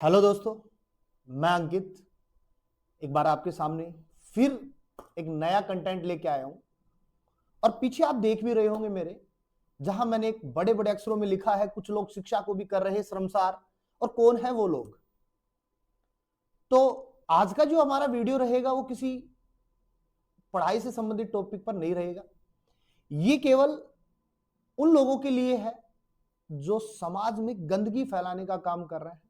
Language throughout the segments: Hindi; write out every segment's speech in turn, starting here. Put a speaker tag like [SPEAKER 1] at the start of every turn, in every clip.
[SPEAKER 1] हेलो दोस्तों, मैं अंकित एक बार आपके सामने फिर एक नया कंटेंट लेके आया हूं। और पीछे आप देख भी रहे होंगे मेरे, जहां मैंने एक बड़े बड़े अक्षरों में लिखा है कुछ लोग शिक्षा को भी कर रहे हैं शर्मसार। और कौन है वो लोग? तो आज का जो हमारा वीडियो रहेगा वो किसी पढ़ाई से संबंधित टॉपिक पर नहीं रहेगा। ये केवल उन लोगों के लिए है जो समाज में गंदगी फैलाने का काम कर रहे हैं।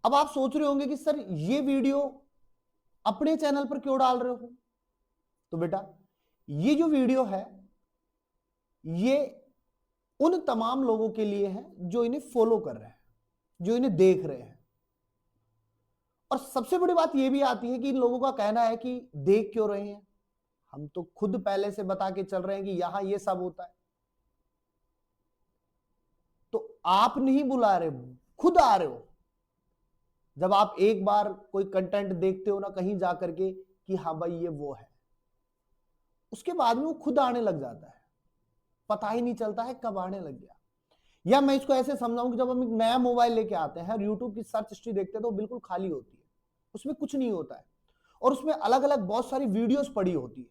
[SPEAKER 1] अब आप सोच रहे होंगे कि सर ये वीडियो अपने चैनल पर क्यों डाल रहे हो? तो बेटा, ये जो वीडियो है ये उन तमाम लोगों के लिए है जो इन्हें फॉलो कर रहे हैं, जो इन्हें देख रहे हैं। और सबसे बड़ी बात यह भी आती है कि इन लोगों का कहना है कि देख क्यों रहे हैं, हम तो खुद पहले से बता के चल रहे हैं कि यहां ये सब होता है। तो आप नहीं बुला रहे, खुद आ रहे हो। जब आप एक बार कोई कंटेंट देखते हो ना कहीं जाकर के कि हाँ भाई ये वो है, उसके बाद में वो खुद आने लग जाता है, पता ही नहीं चलता है कब आने लग गया। या मैं इसको ऐसे समझाऊं कि जब हम एक नया मोबाइल लेके आते हैं और यूट्यूब की सर्च हिस्ट्री देखते हैं तो बिल्कुल खाली होती है, उसमें कुछ नहीं होता है और उसमें अलग अलग बहुत सारी वीडियोस पड़ी होती है।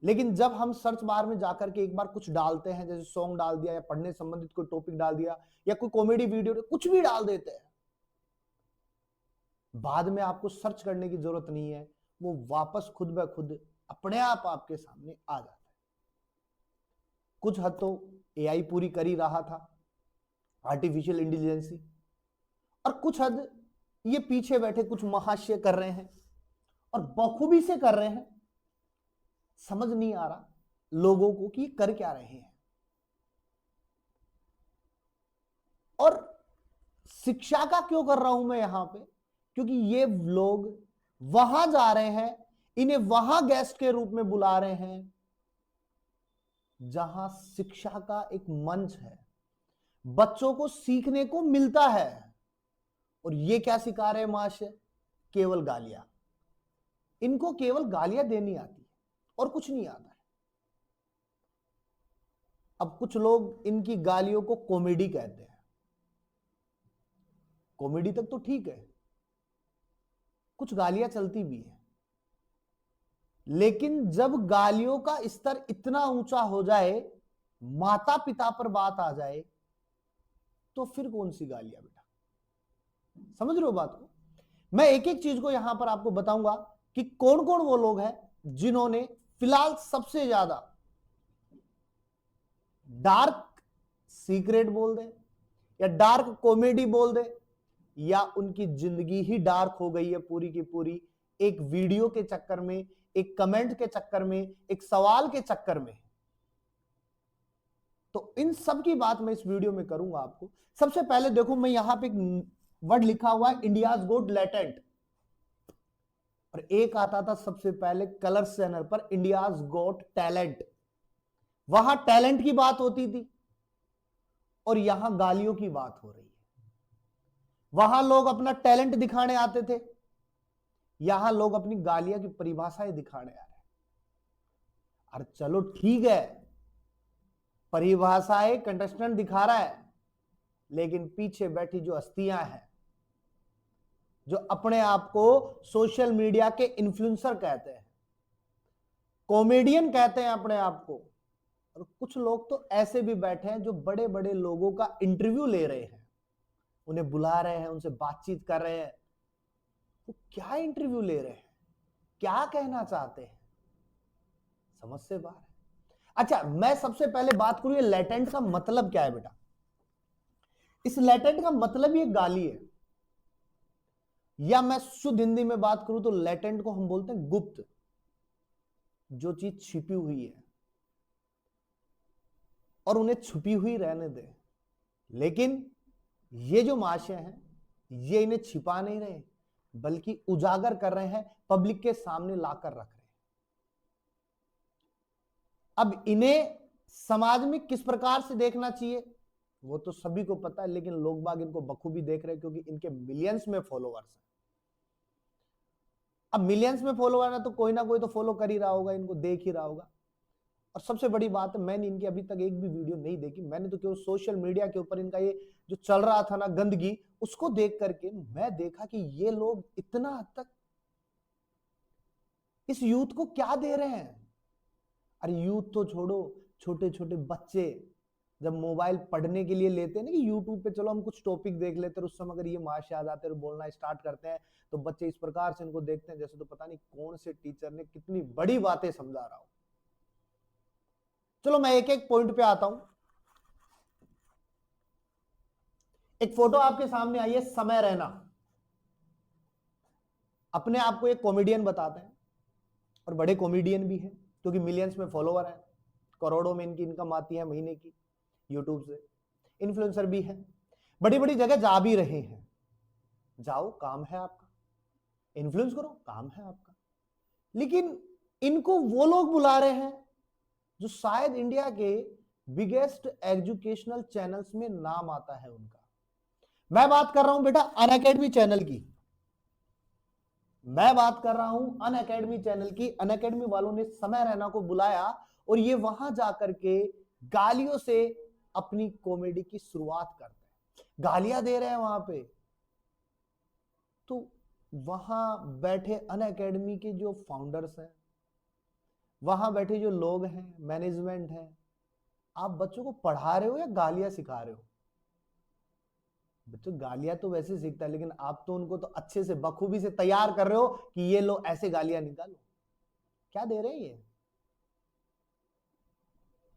[SPEAKER 1] लेकिन जब हम सर्च बार में जाकर के एक बार कुछ डालते हैं, जैसे सॉन्ग डाल दिया या पढ़ने संबंधित कोई टॉपिक डाल दिया या कोई कॉमेडी वीडियो, कुछ भी डाल देते हैं, बाद में आपको सर्च करने की जरूरत नहीं है, वो वापस खुद ब खुद अपने आप आपके सामने आ जाता है। कुछ हद तो एआई पूरी कर ही रहा था, आर्टिफिशियल इंटेलिजेंसी, और कुछ हद ये पीछे बैठे कुछ महाशय कर रहे हैं और बखूबी से कर रहे हैं। समझ नहीं आ रहा लोगों को कि कर क्या रहे हैं। और शिक्षा का क्यों कर रहा हूं मैं यहां पे? क्योंकि ये लोग वहां जा रहे हैं, इन्हें वहां गेस्ट के रूप में बुला रहे हैं जहां शिक्षा का एक मंच है, बच्चों को सीखने को मिलता है। और ये क्या सिखा रहे हैं मास्टर? केवल गालियां। इनको केवल गालियां देनी आती है और कुछ नहीं आता है। अब कुछ लोग इनकी गालियों को कॉमेडी कहते हैं। कॉमेडी तक तो ठीक है, कुछ गालियां चलती भी है, लेकिन जब गालियों का स्तर इतना ऊंचा हो जाए, माता पिता पर बात आ जाए, तो फिर कौन सी गालियां बेटा? समझ रहे हो बात को? मैं एक एक चीज को यहां पर आपको बताऊंगा कि कौन कौन वो लोग हैं जिन्होंने फिलहाल सबसे ज्यादा डार्क सीक्रेट बोल दे या डार्क कॉमेडी बोल दे, या उनकी जिंदगी ही डार्क हो गई है पूरी की पूरी, एक वीडियो के चक्कर में, एक कमेंट के चक्कर में, एक सवाल के चक्कर में। तो इन सब की बात मैं इस वीडियो में करूंगा आपको। सबसे पहले देखो, मैं यहां पे एक वर्ड लिखा हुआ है इंडियाज गोट लेटेंट, और एक आता था सबसे पहले कलर्स चैनल पर इंडियाज गोट टैलेंट। वहां टैलेंट की बात होती थी और यहां गालियों की बात हो रही है। वहां लोग अपना टैलेंट दिखाने आते थे, यहां लोग अपनी गालियां की परिभाषाएं दिखाने आ रहे हैं। अरे चलो ठीक है, परिभाषाएं कंटेस्टेंट दिखा रहा है, लेकिन पीछे बैठी जो हस्तियां हैं, जो अपने आप को सोशल मीडिया के इन्फ्लुएंसर कहते हैं, कॉमेडियन कहते हैं अपने आप को, और कुछ लोग तो ऐसे भी बैठे हैं जो बड़े बड़े लोगों का इंटरव्यू ले रहे हैं, उन्हें बुला रहे हैं, उनसे बातचीत कर रहे हैं। वो क्या इंटरव्यू ले रहे हैं, क्या कहना चाहते हैं, समझ से बाहर है। अच्छा, मैं सबसे पहले बात करूं ये लेटेंट का मतलब क्या है बेटा। इस लेटेंट का मतलब ये गाली है, या मैं शुद्ध हिंदी में बात करूं तो लेटेंट को हम बोलते हैं गुप्त, जो चीज छिपी हुई है और उन्हें छुपी हुई रहने दे। लेकिन ये जो महाशय हैं, ये इन्हें छिपा नहीं रहे, बल्कि उजागर कर रहे हैं, पब्लिक के सामने लाकर रख रहे हैं। अब इन्हें समाज में किस प्रकार से देखना चाहिए वो तो सभी को पता है, लेकिन लोग बाग इनको बखूबी देख रहे हैं क्योंकि इनके मिलियंस में फॉलोअर्स हैं। अब मिलियंस में फॉलोअर है तो कोई ना कोई तो फॉलो कर ही रहा होगा, इनको देख ही रहा होगा। और सबसे बड़ी बात है, मैंने इनकी अभी तक एक भी वीडियो नहीं देखी। मैंने तो केवल सोशल मीडिया के ऊपर इनका ये जो चल रहा था ना गंदगी, उसको देख करके मैं देखा कि ये लोग इतना हद तक इस यूथ को क्या दे रहे हैं। अरे यूथ तो छोड़ो, छोटे छोटे बच्चे जब मोबाइल पढ़ने के लिए लेते हैं ना कि यूट्यूब पे चलो हम कुछ टॉपिक देख लेते हैं, उस समय अगर ये माशा आ जाते हैं और बोलना स्टार्ट करते हैं तो बच्चे इस प्रकार से इनको देखते हैं जैसे तो पता नहीं कौन से टीचर ने कितनी बड़ी बातें समझा रहा हो। चलो मैं एक एक पॉइंट पे आता हूं। एक फोटो आपके सामने आई है, समय रैना। अपने आप को एक कॉमेडियन बताते हैं और बड़े कॉमेडियन भी हैं क्योंकि मिलियंस में फॉलोवर हैं, करोड़ों में इनकी इनकम आती है महीने की यूट्यूब से। इन्फ्लुएंसर भी है, बड़ी बड़ी जगह जा भी रहे हैं। जाओ, काम है आपका, इन्फ्लुएंस करो, काम है आपका। लेकिन इनको वो लोग बुला रहे हैं जो शायद इंडिया के बिगेस्ट एजुकेशनल चैनल्स में नाम आता है उनका। मैं बात कर रहा हूं बेटा अनअकैडमी चैनल की, मैं बात कर रहा हूं अनअकैडमी चैनल की। अनअकैडमी वालों ने समय रैना को बुलाया और ये वहां जाकर के गालियों से अपनी कॉमेडी की शुरुआत करते हैं, गालियां दे रहे हैं वहां पे। तो वहां बैठे अनअकैडमी के जो फाउंडर्स हैं, वहां बैठे जो लोग हैं, मैनेजमेंट है, आप बच्चों को पढ़ा रहे हो या गालियां सिखा रहे हो? बच्चों गालियां तो वैसे सीखता है, लेकिन आप तो उनको तो अच्छे से बखूबी से तैयार कर रहे हो कि ये लो ऐसे गालियां निकालो। क्या दे रहे हैं ये?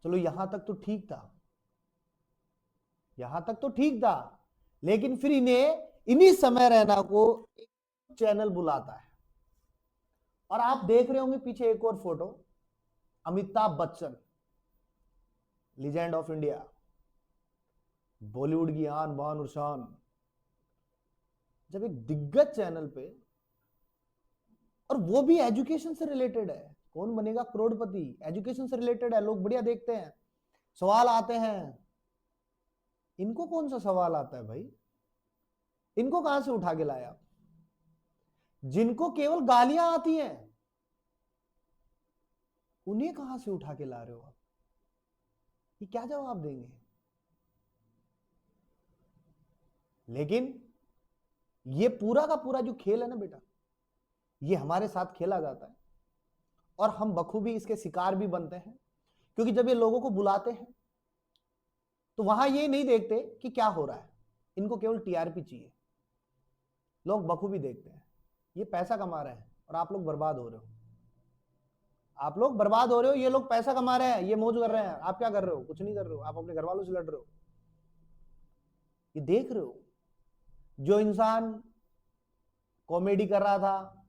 [SPEAKER 1] चलो यहां तक तो ठीक था, यहां तक तो ठीक था, लेकिन फिर इन्हीं समय रैना को एक चैनल बुलाता है और आप देख रहे होंगे पीछे एक और photo, Amitabh Bachchan, legend of India, Bollywood की आन बान और शान, जब एक दिग्गज चैनल पे, और वो भी एजुकेशन से रिलेटेड है, कौन बनेगा करोड़पति, एजुकेशन से रिलेटेड है, लोग बढ़िया देखते हैं, सवाल आते हैं। इनको कौन सा सवाल आता है भाई? इनको कहां से उठा के लाया? जिनको केवल गालियां आती हैं उन्हें कहां से उठा के ला रहे हो आप? ये क्या जवाब देंगे? लेकिन ये पूरा का पूरा जो खेल है ना बेटा, ये हमारे साथ खेला जाता है और हम बखूबी इसके शिकार भी बनते हैं। क्योंकि जब ये लोगों को बुलाते हैं तो वहां ये नहीं देखते कि क्या हो रहा है, इनको केवल टीआरपी चाहिए। लोग बखूबी देखते हैं, ये पैसा कमा रहे हैं और आप लोग बर्बाद हो रहे हो, आप लोग बर्बाद हो रहे हो, ये लोग पैसा कमा रहे हैं, ये मौज कर रहे हैं, आप क्या कर रहे हो? कुछ नहीं कर रहे हो, आप अपने घर वालों से लड़ रहे हो। ये देख रहे हो, जो इंसान कॉमेडी कर रहा था,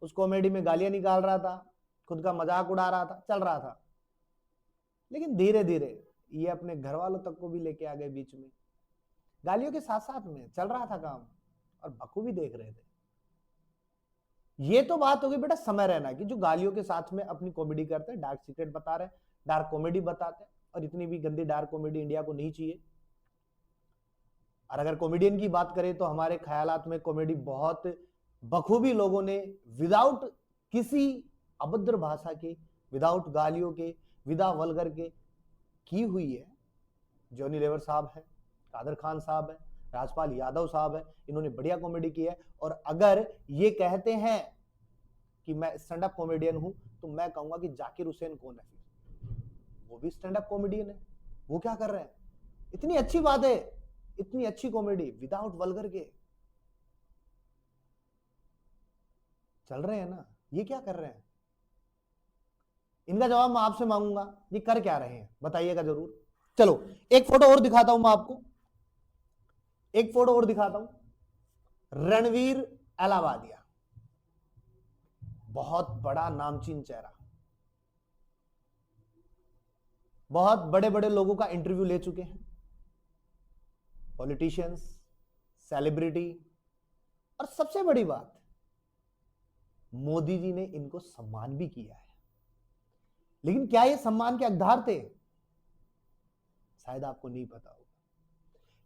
[SPEAKER 1] उस कॉमेडी में गालियां निकाल रहा था, खुद का मजाक उड़ा रहा था, चल रहा था, लेकिन धीरे धीरे ये अपने घर वालों तक को भी लेके आ गए बीच में, गालियों के साथ साथ में चल रहा था काम और बखूबी देख रहे थे। ये तो बात होगी बेटा समय रैना की, जो गालियों के साथ में अपनी कॉमेडी करते हैं, डार्क सीक्रेट बता रहे हैं, डार्क कॉमेडी बताते हैं, और इतनी भी गंदी डार्क कॉमेडी इंडिया को नहीं चाहिए। और अगर कॉमेडियन की बात करें तो हमारे ख्यालात में कॉमेडी बहुत बखूबी लोगों ने विदाउट किसी अभद्र भाषा के, विदाउट गालियों के, विदा वल्गर के की हुई है। जॉनी लेवर साहब है, कादर खान साहब है, राजपाल यादव साहब है, इन्होंने बढ़िया कॉमेडी की है। और अगर ये कहते हैं कि मैं स्टैंड अप कॉमेडियन हूं तो मैं कहूंगा कि जाकिर हुसैन कौन है? वो भी स्टैंड अप कॉमेडियन है, वो क्या कर रहे हैं? इतनी अच्छी बात है, इतनी अच्छी कॉमेडी विदाउट वल्गर के चल रहे हैं ना, ये क्या कर रहे हैं? इनका जवाब मैं आपसे मांगूंगा, ये कर क्या रहे हैं बताइएगा जरूर। चलो एक फोटो और दिखाता हूं मैं आपको, एक फोटो और दिखाता हूं। रणवीर अलावालिया, बहुत बड़ा नामचीन चेहरा, बहुत बड़े बड़े लोगों का इंटरव्यू ले चुके हैं, पॉलिटिशियंस, सेलिब्रिटी, और सबसे बड़ी बात मोदी जी ने इनको सम्मान भी किया है। लेकिन क्या ये सम्मान के हकदार थे? शायद आपको नहीं पता होगा,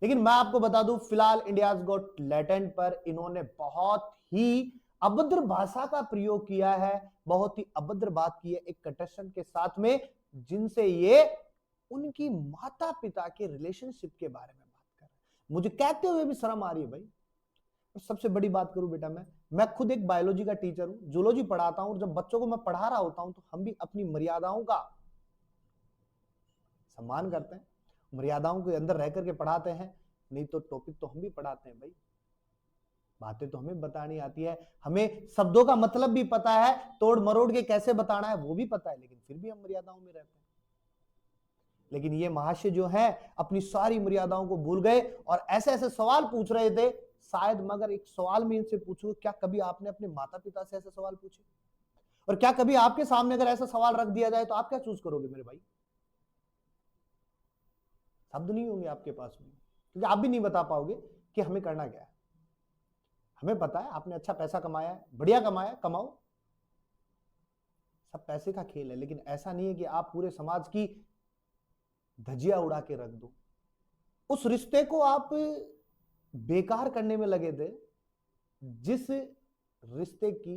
[SPEAKER 1] लेकिन मैं आपको बता दूं, फिलहाल इंडियाज गॉट टैलेंट पर इन्होंने बहुत ही अभद्र भाषा का प्रयोग किया है, बहुत ही अभद्र बात की है एक कंटेस्टेंट के साथ में, जिनसे ये उनकी माता पिता के रिलेशनशिप के बारे में बात कर रहे हैं। मुझे कहते हुए भी शर्म आ रही है भाई। और सबसे बड़ी बात करूं बेटा, मैं खुद एक बायोलॉजी का टीचर हूं, जूलॉजी पढ़ाता हूं, और जब बच्चों को मैं पढ़ा रहा होता हूं तो हम भी अपनी मर्यादाओं का सम्मान करते हैं, मर्यादाओं के अंदर रह करके पढ़ाते हैं। नहीं तो टॉपिक तो हम भी पढ़ाते हैं भाई, बातें तो हमें बतानी आती है, हमें शब्दों का मतलब भी पता है, तोड़ मरोड़ के कैसे बताना है वो भी पता है, लेकिन फिर भी हम मर्यादाओं में रहते हैं। लेकिन ये महाशय जो है अपनी सारी मर्यादाओं को भूल गए और ऐसे ऐसे सवाल पूछ रहे थे। शायद मगर एक सवाल में इनसे पूछूं, क्या कभी आपने अपने माता पिता से ऐसे सवाल पूछे? और क्या कभी आपके सामने अगर ऐसा सवाल रख दिया जाए तो आप क्या चूज करोगे मेरे भाई? शब्द नहीं होंगे आपके पास में, क्योंकि आप भी नहीं बता पाओगे कि हमें करना क्या है। हमें पता है आपने अच्छा पैसा कमाया है, बढ़िया कमाया है, कमाओ, सब पैसे का खेल है, लेकिन ऐसा नहीं है कि आप पूरे समाज की धजिया उड़ा के रख दो। उस रिश्ते को आप बेकार करने में लगे थे जिस रिश्ते की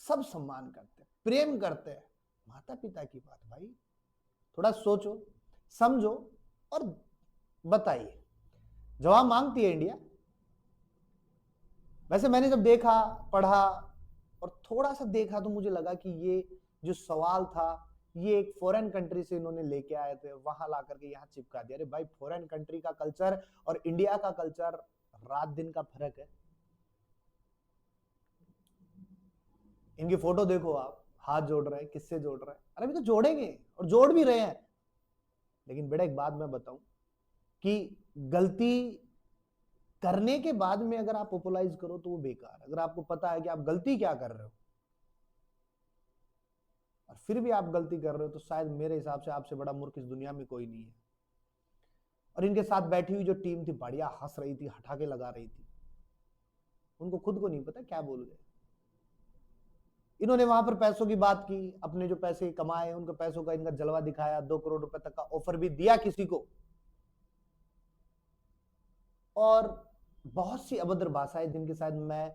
[SPEAKER 1] सब सम्मान करते हैं, प्रेम करते हैं, माता पिता की बात। भाई थोड़ा सोचो, समझो और बताइए। जवाब मांगती है इंडिया। वैसे मैंने जब देखा, पढ़ा और थोड़ा सा देखा तो मुझे लगा कि ये जो सवाल था ये एक फॉरेन कंट्री से इन्होंने लेके आए थे, वहां ला करके यहाँ चिपका दिया। अरे भाई, फॉरेन कंट्री का कल्चर और इंडिया का कल्चर रात दिन का फर्क है। इनकी फोटो देखो आप, हाथ जोड़ रहे हैं, किससे जोड़ रहे हैं? अरे अभी तो जोड़ेंगे और जोड़ भी रहे हैं। लेकिन बेटा एक बात मैं बताऊं कि गलती करने के बाद में अगर आप पॉपुलाइज करो तो वो बेकार है। अगर आपको पता है कि आप गलती क्या कर रहे हो और फिर भी आप गलती कर रहे हो तो शायद मेरे हिसाब से आपसे बड़ा मूर्ख इस दुनिया में कोई नहीं है। और इनके साथ बैठी हुई जो टीम थी बढ़िया हंस रही थी, हटाके लगा रही थी, उनको खुद को नहीं पता क्या बोल गए। इन्होंने वहां पर पैसों की बात की, अपने जो पैसे कमाए उनके पैसों का इनका जलवा दिखाया, 2 करोड़ रुपए तक का ऑफर भी दिया किसी को, और बहुत सी अभद्र भाषाएं जिनके साथ मैं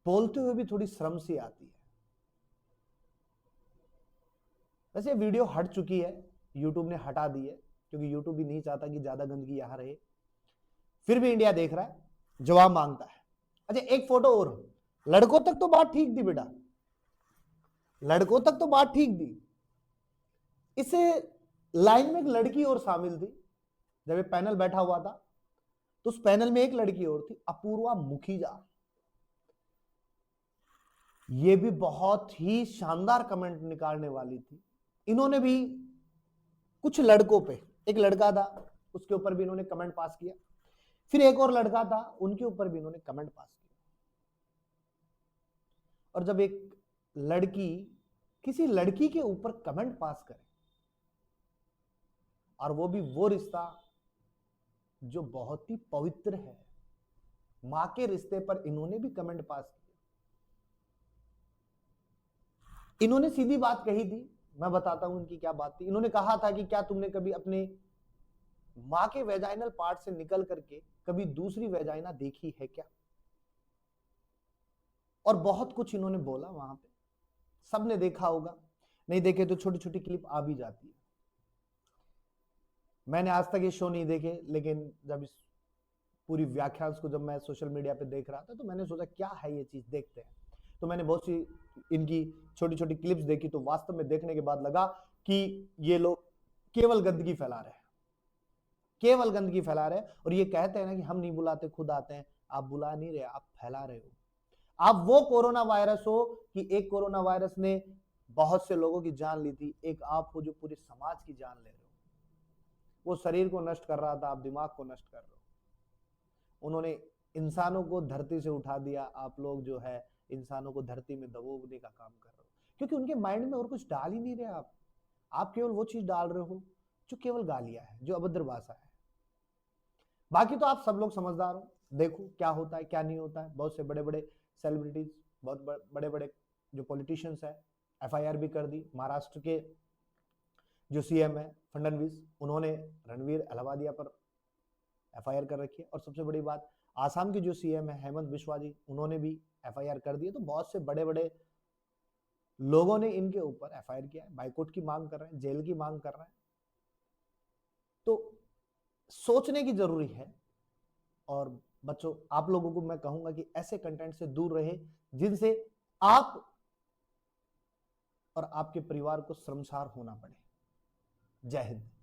[SPEAKER 1] बोलते हुए भी थोड़ी शर्म सी आती है। वैसे वीडियो हट चुकी है, यूट्यूब ने हटा दी है, क्योंकि यूट्यूब भी नहीं चाहता कि ज्यादा गंदगी यहां रहे। फिर भी इंडिया देख रहा है, जवाब मांगता है। अच्छा एक फोटो और, लड़कों तक तो बात ठीक थी बेटा, लड़कों तक तो बात ठीक थी। इसे लाइन में एक लड़की और शामिल थी। जब ये पैनल बैठा हुआ था तो उस पैनल में एक लड़की और थी, अपूर्वा मुखीजा। ये भी बहुत ही शानदार कमेंट निकालने वाली थी। इन्होंने भी कुछ लड़कों पे, एक लड़का था उसके ऊपर भी इन्होंने कमेंट पास किया, फिर एक और लड़का था उनके ऊपर भी इन्होंने कमेंट पास किया। और जब एक लड़की किसी लड़की के ऊपर कमेंट पास करे, और वो भी वो रिश्ता जो बहुत ही पवित्र है, मां के रिश्ते पर इन्होंने भी कमेंट पास किया। इन्होंने सीधी बात कही थी, मैं बताता हूं उनकी क्या बात थी। इन्होंने कहा था कि क्या तुमने कभी अपने मां के वेजाइनल पार्ट से निकल करके कभी दूसरी वेजाइना देखी है क्या? और बहुत कुछ इन्होंने बोला वहां पे, सबने देखा होगा, नहीं देखे तो छोटी छोटी क्लिप आ भी जाती है। मैंने आज तक ये शो नहीं देखे, लेकिन जब इस पूरी व्याख्यान को जब मैं सोशल मीडिया पे देख रहा था तो मैंने सोचा क्या है ये चीज, देखते हैं। तो मैंने बहुत सी इनकी छोटी छोटी क्लिप्स देखी, तो वास्तव में देखने के बाद लगा कि ये लोग केवल गंदगी फैला रहे हैं, केवल गंदगी फैला रहे हैं। और ये कहते हैं ना कि हम नहीं बुलाते खुद आते हैं, आप बुला नहीं रहे, आप फैला रहे हो। आप वो कोरोना वायरस हो कि एक कोरोना वायरस ने बहुत से लोगों की जान ली थी, एक आप हो जो पूरे समाज की जान ले रहे हो। वो शरीर को नष्ट कर रहा था, आप दिमाग को नष्ट कर रहे हो। उन्होंने इंसानों को धरती से उठा दिया, आप लोग जो है इंसानों को धरती में दबोचने का काम कर रहे हो, क्योंकि उनके माइंड में और कुछ डाल ही नहीं रहे आप केवल वो चीज डाल रहे हो जो केवल गालियां है, जो अभद्र भाषा है। बाकी तो आप सब लोग समझदार हो, देखो क्या होता है क्या नहीं होता है। बहुत से बड़े बड़े सेलिब्रिटीज, बहुत बड़े बड़े जो पॉलिटिशियंस है, एफआईआर भी कर दी। महाराष्ट्र के जो सीएम है फडणवीस, उन्होंने रणवीर अहलावालिया पर एफआईआर कर रखी है। और सबसे बड़ी बात, आसाम के जो सीएम है हेमंत बिस्वा जी, उन्होंने भी एफआईआर कर दी है। तो बहुत से बड़े बड़े लोगों ने इनके ऊपर एफआईआर किया है, बाइकआउट की मांग कर रहे हैं, जेल की मांग कर रहे हैं। तो सोचने की जरूरी है। और बच्चों, आप लोगों को मैं कहूंगा कि ऐसे कंटेंट से दूर रहे जिनसे आप और आपके परिवार को शर्मसार होना पड़े। जय हिंद।